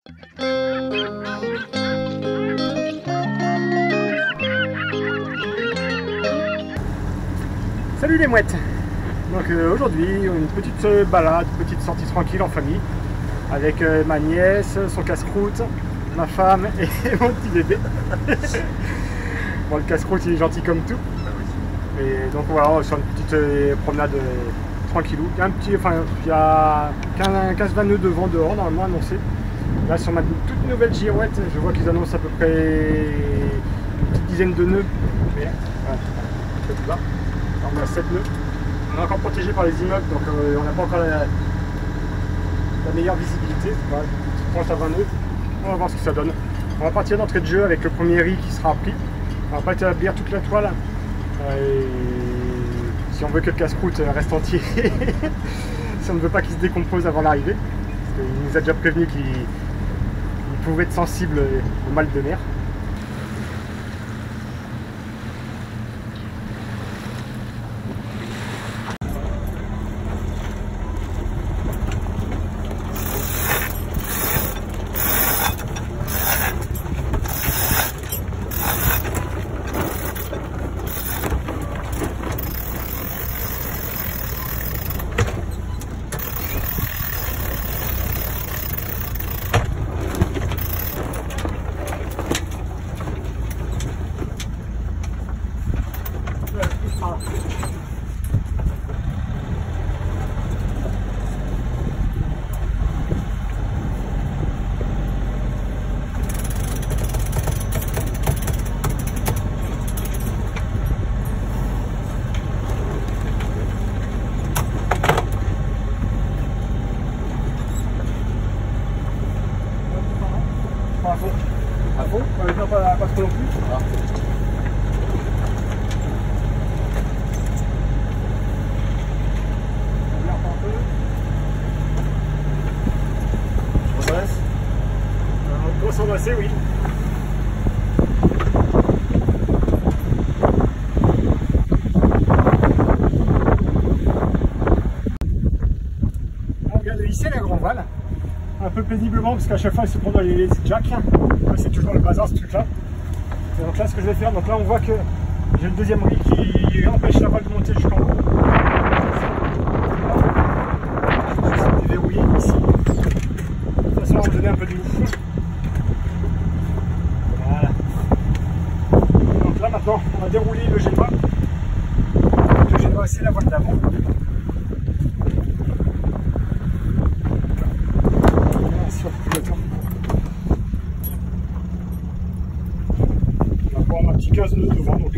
Salut les mouettes. Donc aujourd'hui une petite balade, une petite sortie tranquille en famille avec ma nièce, son casse-croûte, ma femme et mon petit bébé. Bon, le casse-croûte il est gentil comme tout. Et donc voilà, on va sur une petite promenade tranquillou. Il y a 15-20 nœuds de vent dehors normalement annoncé. Là sur ma toute nouvelle girouette, je vois qu'ils annoncent à peu près une petite dizaine de nœuds. Mais voilà, un peu plus bas. Alors, on a 7 nœuds. On est encore protégé par les immeubles, donc on n'a pas encore la meilleure visibilité. Voilà, une petite planche à 20 nœuds. On va voir ce que ça donne. On va partir d'entrée de jeu avec le premier riz qui sera pris. On va pas établir toute la toile. Et si on veut que le casse-croûte reste entier, si on ne veut pas qu'il se décompose avant l'arrivée, parce qu'il nous a déjà prévenu qu'il pouvait être sensible au mal de mer. À fond, non, pas trop non plus. Ah. On s'embrasse. On doit s'embrasser, oui. On vient de hisser la grand voile. Un peu péniblement parce qu'à chaque fois il se prend dans les jacks. C'est toujours le bazar ce truc là. Et donc là ce que je vais faire, donc là on voit que j'ai le deuxième riz qui empêche la voile de monter jusqu'en haut. Je vais déverrouiller ici. De toute façon on va me donner un peu de mou. Voilà. Donc là maintenant on va dérouler le génois. Le génois c'est la voile d'avant. On va avoir un petit 15 nœuds devant, donc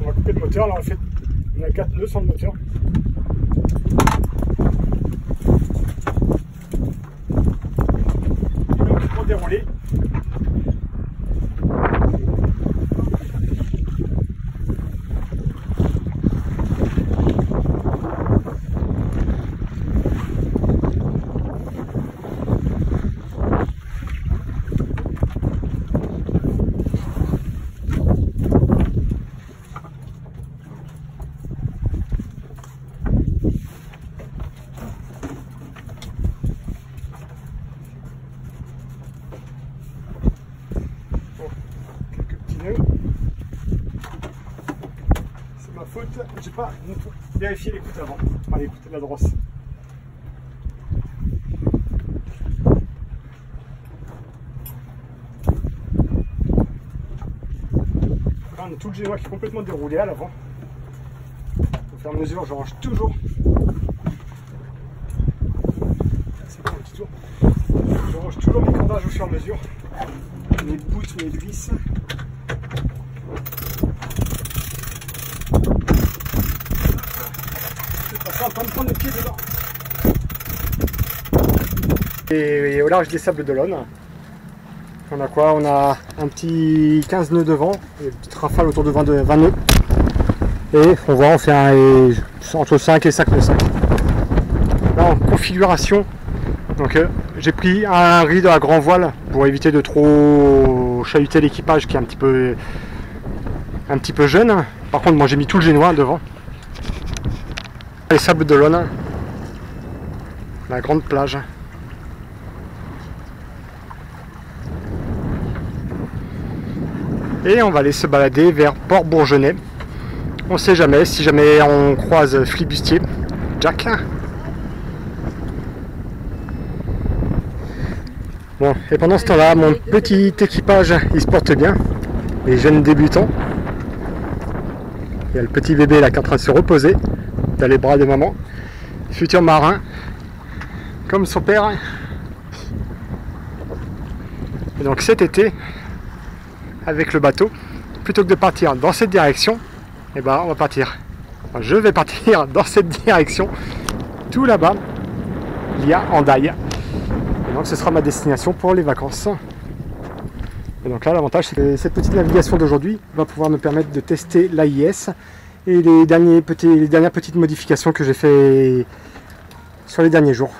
on va couper le moteur. Là on a 4 nœuds sans le moteur. Et donc pour dérouler, c'est ma faute, j'ai pas vérifié l'écoute avant, enfin l'écoute de la drosse. Là on a tout le génois qui est complètement déroulé à l'avant. Au fur et à mesure je range toujours. C'est quoi un petit tour? Je range toujours mes cordages au fur et à mesure. Mes poutres, mes vis. En train de prendre le pied dedans. Et au large des Sables d'Olonne, on a quoi? On a un petit 15 nœuds devant, une petite rafale autour de 20 nœuds. Et on voit, on fait entre 5 et 5 nœuds 5. Là en configuration, donc j'ai pris un riz à grand voile pour éviter de trop chahuter l'équipage qui est un petit peu jeune. Par contre moi j'ai mis tout le génois devant. Les Sables d'Olonne. la grande plage. Et on va aller se balader vers Port-Bourgenais. On sait jamais, si jamais on croise Flibustier, Jack. Bon, et pendant ce temps-là, mon petit équipage, il se porte bien. Les jeunes débutants. Il y a le petit bébé là qui est en train de se reposer dans les bras de maman. Futur marin, comme son père. Et donc cet été, avec le bateau, plutôt que de partir dans cette direction, eh ben on va partir. Enfin, je vais partir dans cette direction. Tout là-bas, il y a Hendaye. Et donc ce sera ma destination pour les vacances. Et donc là, l'avantage, c'est que cette petite navigation d'aujourd'hui va pouvoir me permettre de tester l'AIS et les dernières petites modifications que j'ai fait sur les derniers jours.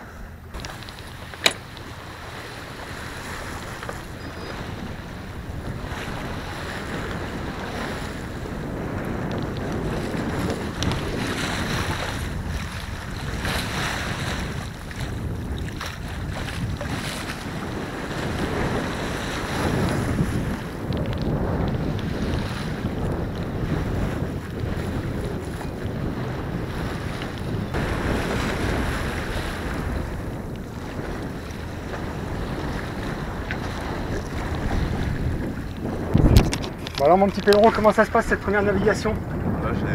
Bon alors mon petit Pedro, comment ça se passe cette première navigation? Là j'ai...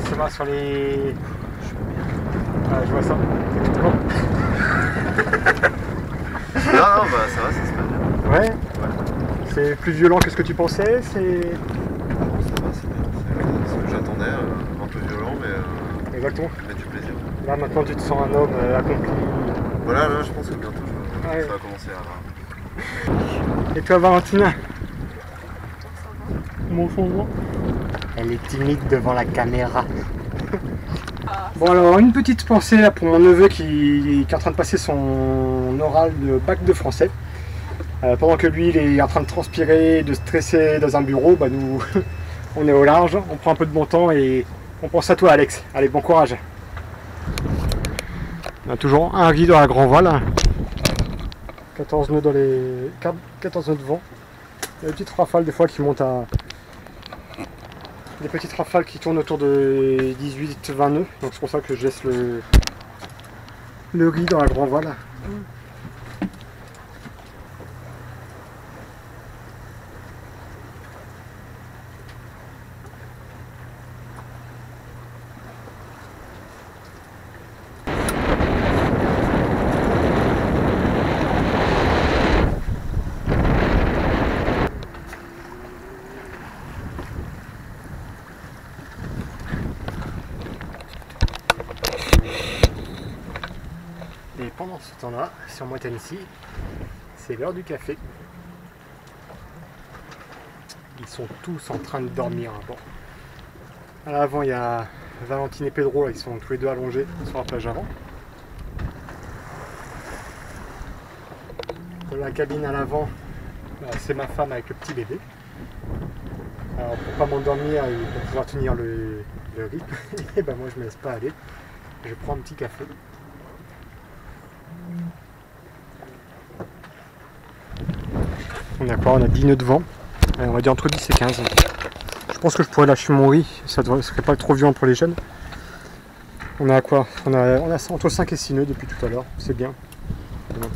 C'est sur les... Ah, je vois ça. Bon. Non, bah ça va, ça se passe bien. Ouais. C'est plus violent que ce que tu pensais, c'est... Bon, ça va, c'est bien. C'est ce que j'attendais, un peu violent, mais... Exactement. Mais du plaisir. Là maintenant tu te sens un homme accompli. Voilà, là je pense que bientôt ça va commencer à... Et toi Valentina? Bonjour. Elle est timide devant la caméra. Bon alors une petite pensée là pour mon neveu qui est en train de passer son oral de bac de français. Pendant que lui il est en train de transpirer, de stresser dans un bureau, bah nous on est au large, on prend un peu de bon temps et on pense à toi Alex. Allez, bon courage. On a toujours un riz dans la grand voile. 14 nœuds dans les 14 nœuds de vent. Il y a des petites rafales des fois qui montent à... Des petites rafales qui tournent autour de 18-20 nœuds. Donc c'est pour ça que je laisse le riz dans la grand voile. Et pendant ce temps-là, sur moi Tennessee, c'est l'heure du café. Ils sont tous en train de dormir. Bon. À l'avant, il y a Valentine et Pedro, là, ils sont tous les deux allongés sur la plage avant. Dans la cabine à l'avant, c'est ma femme avec le petit bébé. Alors pour pas m'endormir et pour pouvoir tenir le rythme, et ben moi je me laisse pas aller. Je prends un petit café. On a quoi? On a 10 nœuds de vent. On va dire entre 10 et 15. Je pense que je pourrais lâcher mon riz. Ça ne serait pas trop violent pour les jeunes. On a quoi? On a entre 5 et 6 nœuds depuis tout à l'heure. C'est bien. Bon.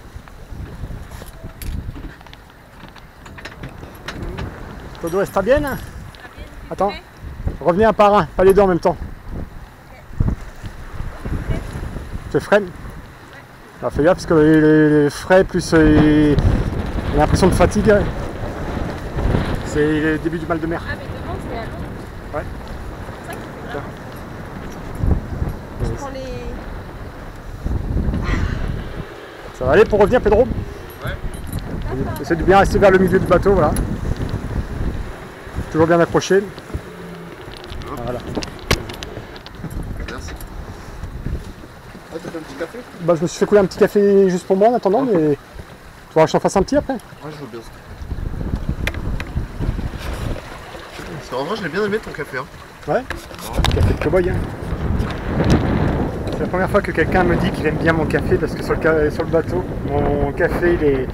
Todo está bien? Attends. Revenez un par un. Pas les deux en même temps. Tu freines? Alors fais gaffe parce que les frais plus l'impression de fatigue, c'est le début du mal de mer. Ah mais devant c'est à l'eau. Ouais. C'est ça qui fait peur. Je prends les... Ça va aller pour revenir Pedro? Ouais. Essaie de bien rester vers le milieu du bateau, voilà. Toujours bien accroché. Voilà. Merci. Ah, t'as fait un petit café? Bah, je me suis fait couler un petit café juste pour moi en attendant, mais tu vois que je t'en fasse un petit après? Ouais, je veux bien ça. Parce qu'en vrai, je l'ai bien aimé ton café. Hein. Ouais. Café de cow-boy. Hein. première fois que quelqu'un me dit qu'il aime bien mon café, parce que sur le bateau, mon café,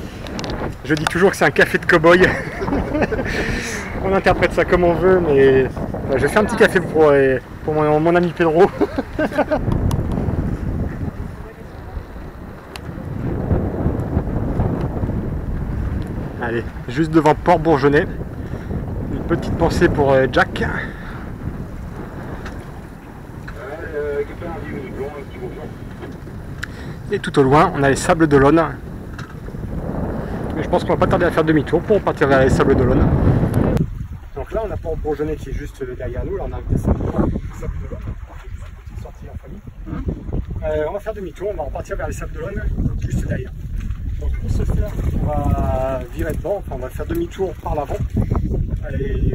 je dis toujours que c'est un café de cow-boy. On interprète ça comme on veut, mais je fais un petit café pour mon ami Pedro. Allez, juste devant Port Bourgeonnais, une petite pensée pour Jack. Et tout au loin, on a les Sables d'Olonne. Mais je pense qu'on va pas tarder à faire demi-tour pour partir vers les Sables d'Olonne. Donc là, on a Port Bourgeonnais qui est juste derrière nous. Là, on a des Sables d'Olonne, une petite sortie en famille. On va faire demi-tour, on va repartir vers les Sables d'Olonne, juste derrière. Donc pour ce faire, on va virer de bord, enfin, on va faire demi-tour par l'avant. Et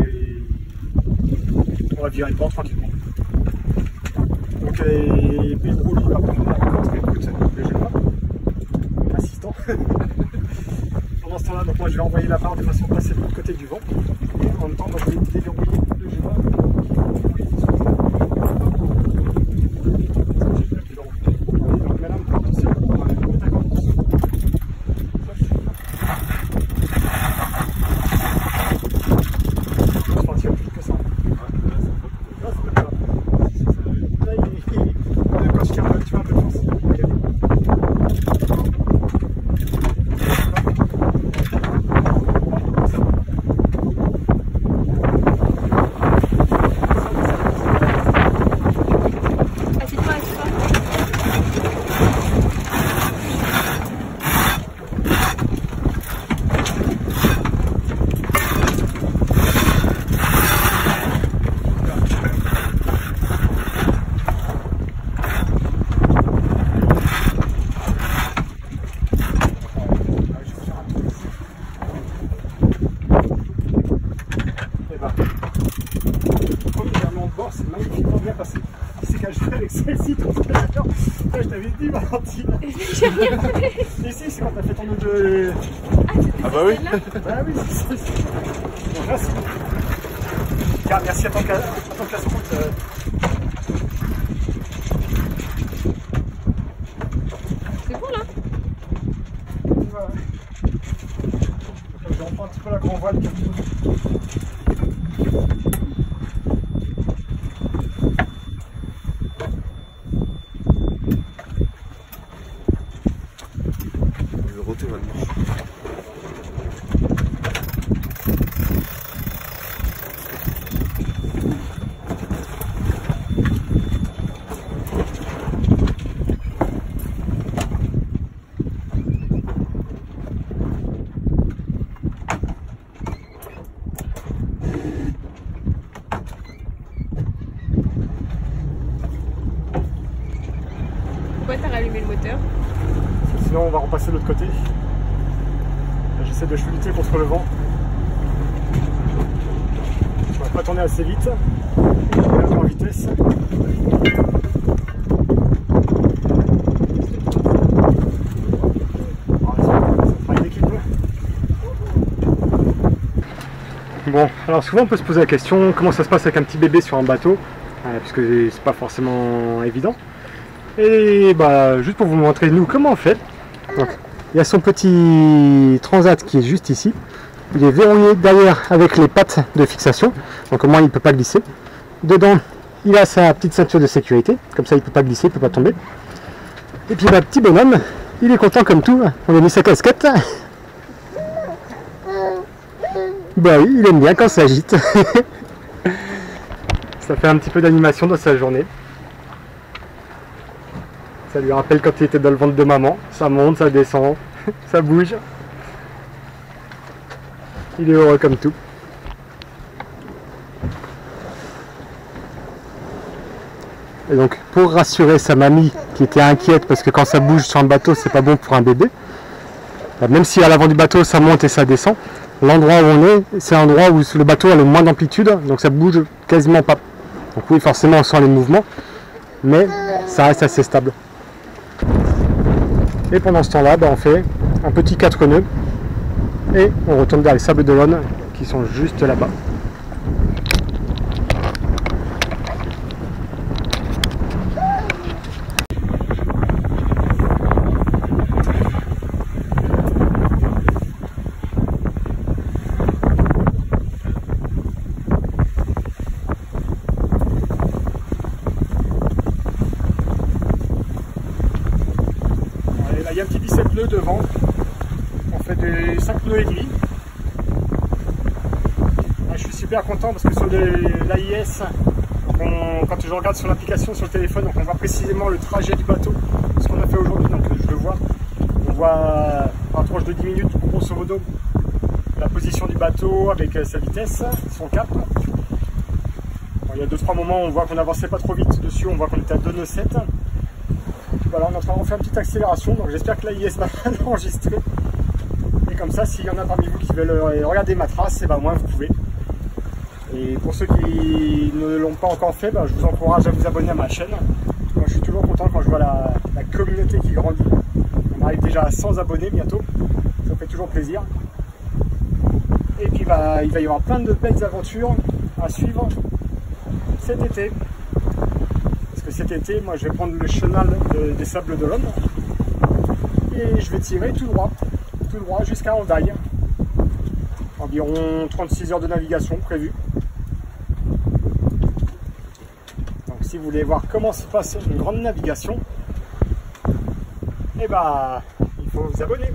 on va virer de bord tranquillement. Donc Pedro va prendre la contre-écoute de Génois, assistant. Pendant ce temps-là, moi je vais envoyer la barre de façon à passer de l'autre côté du vent. Et en même temps, je vais déverrouiller le Génois. Donc maintenant, on porte aussi le d'accord. Je pense qu'il y a plus que ça. Tu vas un peu de force. C'est magnifiquement bien passé. C'est qu'à jouer avec celle-ci tout à l'heure. Je t'avais dit, Valentine. J'ai rien fait. Ici, c'est quand t'as fait ton nœud de. Ah bah oui. Bah oui, c'est ça. Donc là, c'est. Car merci à ton casse-route. C'est bon là. Voilà. Je reprends un petit peu la grand voile. Pourquoi t'as rallumé le moteur? Sinon on va repasser de l'autre côté. J'essaie de lutter contre le vent. On va pas tourner assez vite. En vitesse. Bon, alors souvent on peut se poser la question comment ça se passe avec un petit bébé sur un bateau, puisque c'est pas forcément évident. Et bah juste pour vous montrer nous comment on fait. Donc, il y a son petit transat qui est juste ici. Il est verrouillé derrière avec les pattes de fixation, donc au moins il ne peut pas glisser. Dedans, il a sa petite ceinture de sécurité, comme ça il ne peut pas glisser, il ne peut pas tomber. Et puis petit bonhomme, il est content comme tout, on a mis sa casquette. Bah oui, il aime bien quand ça agite. Ça fait un petit peu d'animation dans sa journée. Ça lui rappelle quand il était dans le ventre de maman. Ça monte, ça descend, ça bouge. Il est heureux comme tout. Et donc pour rassurer sa mamie qui était inquiète parce que quand ça bouge sur un bateau c'est pas bon pour un bébé, même si à l'avant du bateau ça monte et ça descend, l'endroit où on est, c'est un endroit où le bateau a le moins d'amplitude, donc ça bouge quasiment pas. Donc oui, forcément on sent les mouvements, mais ça reste assez stable. Et pendant ce temps-là, on fait un petit 4 nœuds et on retourne vers les Sables d'Olonne qui sont juste là-bas. il y a un petit 17 pneus devant. On fait des 5 pneus et demi. Je suis super content parce que sur l'AIS, quand je regarde sur l'application sur le téléphone, donc on voit précisément le trajet du bateau, ce qu'on a fait aujourd'hui, donc je le vois. On voit en tranche de 10 minutes, grosso modo, la position du bateau avec sa vitesse, son cap. Bon, il y a 2-3 moments où on voit qu'on n'avançait pas trop vite dessus, on voit qu'on était à 2 nœuds 7. Voilà, on est en train de faire une petite accélération, donc j'espère que l'AIS va l'enregistrer. Et comme ça, s'il y en a parmi vous qui veulent regarder ma trace, et ben au moins vous pouvez. Et pour ceux qui ne l'ont pas encore fait, je vous encourage à vous abonner à ma chaîne. Moi, je suis toujours content quand je vois la communauté qui grandit. On arrive déjà à 100 abonnés bientôt, ça fait toujours plaisir. Et puis il va y avoir plein de belles aventures à suivre cet été. Parce que cet été, moi je vais prendre le chenal des Sables d'Olonne et je vais tirer tout droit jusqu'à Hendaye. Environ 36 heures de navigation prévues. Donc si vous voulez voir comment se passe une grande navigation, eh ben, il faut vous abonner.